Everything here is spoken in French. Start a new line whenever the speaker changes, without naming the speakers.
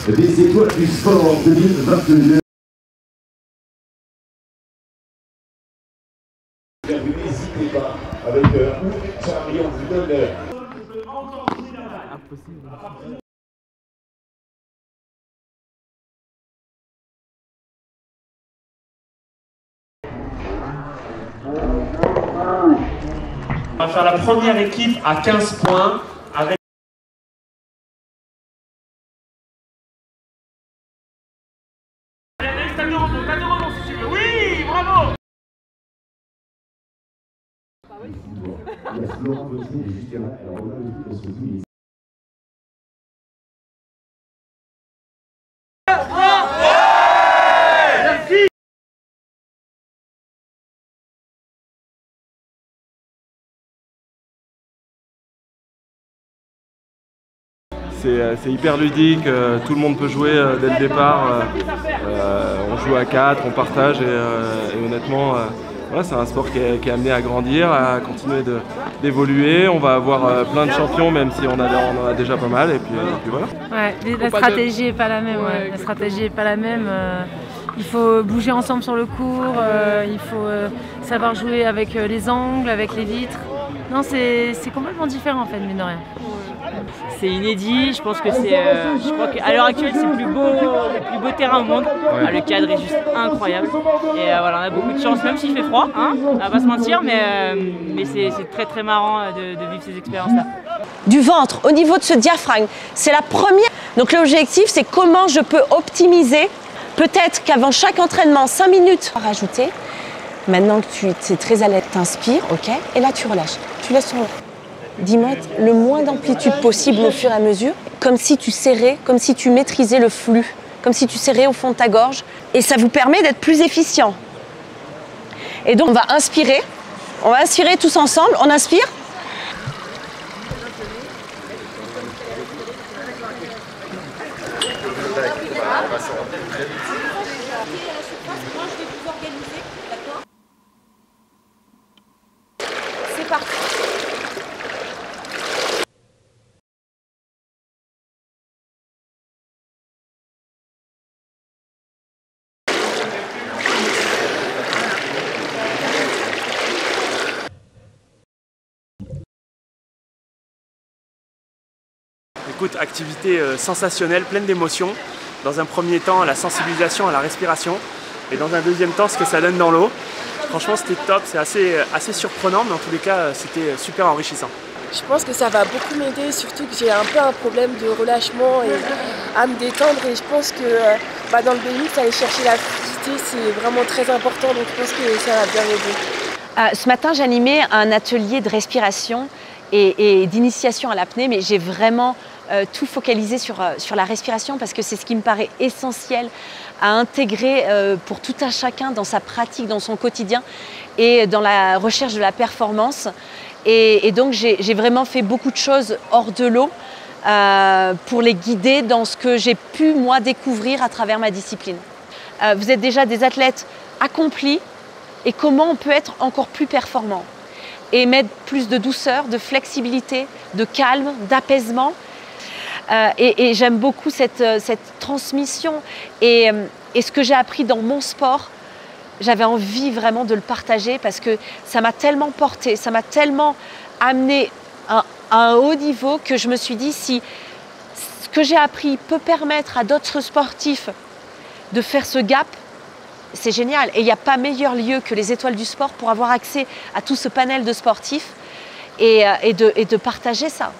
Des étoiles du sport 2022. N'hésitez pas, avec Charlie, on vous donne...
Impossible.
On va faire la première équipe à 15 points avec... Oui, bravo!
Il y a Florent Gauthier, justement, alors on a vu que surtout
C'est hyper ludique, tout le monde peut jouer dès le départ, on joue à 4, on partage et honnêtement voilà, c'est un sport qui est amené à grandir, à continuer d'évoluer. On va avoir plein de champions même si on en a déjà pas mal et puis voilà.
Ouais, la stratégie n'est pas la même. Ouais. La stratégie est pas la même. Il faut bouger ensemble sur le court, il faut savoir jouer avec les angles, avec les vitres. Non, c'est complètement différent en fait, mine de rien.
C'est inédit, je pense que je crois qu'à l'heure actuelle c'est le plus beau terrain au monde. Ouais. Le cadre est juste incroyable et voilà, on a beaucoup de chance, même s'il fait froid, hein, on va pas se mentir, mais c'est très très marrant de vivre ces expériences-là.
Du ventre au niveau de ce diaphragme, c'est la première. Donc l'objectif c'est comment je peux optimiser, peut-être qu'avant chaque entraînement, 5 minutes à rajouter. Maintenant que tu es très à l'aise, t'inspires, ok, et là tu relâches, tu laisses ton... 10 mètres, le moins d'amplitude possible au fur et à mesure, comme si tu serrais, comme si tu maîtrisais le flux, comme si tu serrais au fond de ta gorge. Et ça vous permet d'être plus efficient. Et donc on va inspirer tous ensemble, on inspire. C'est parti.
Écoute, activité sensationnelle, pleine d'émotions. Dans un premier temps, la sensibilisation à la respiration. Et dans un deuxième temps, ce que ça donne dans l'eau. Franchement, c'était top, c'est assez surprenant, mais en tous les cas, c'était super enrichissant.
Je pense que ça va beaucoup m'aider, surtout que j'ai un peu un problème de relâchement et à me détendre. Et je pense que dans le BMX, aller chercher la fluidité, c'est vraiment très important. Donc je pense que ça va bien m'aider.
Ce matin, j'animais un atelier de respiration et d'initiation à l'apnée, mais j'ai vraiment tout focalisé sur la respiration parce que c'est ce qui me paraît essentiel à intégrer pour tout un chacun dans sa pratique, dans son quotidien et dans la recherche de la performance. Et donc j'ai vraiment fait beaucoup de choses hors de l'eau pour les guider dans ce que j'ai pu moi découvrir à travers ma discipline. Vous êtes déjà des athlètes accomplis et comment on peut être encore plus performant et mettre plus de douceur, de flexibilité, de calme, d'apaisement. Et j'aime beaucoup cette transmission et ce que j'ai appris dans mon sport, j'avais envie vraiment de le partager parce que ça m'a tellement porté, ça m'a tellement amené à un haut niveau que je me suis dit si ce que j'ai appris peut permettre à d'autres sportifs de faire ce gap, c'est génial. Et il n'y a pas meilleur lieu que les étoiles du sport pour avoir accès à tout ce panel de sportifs et de partager ça.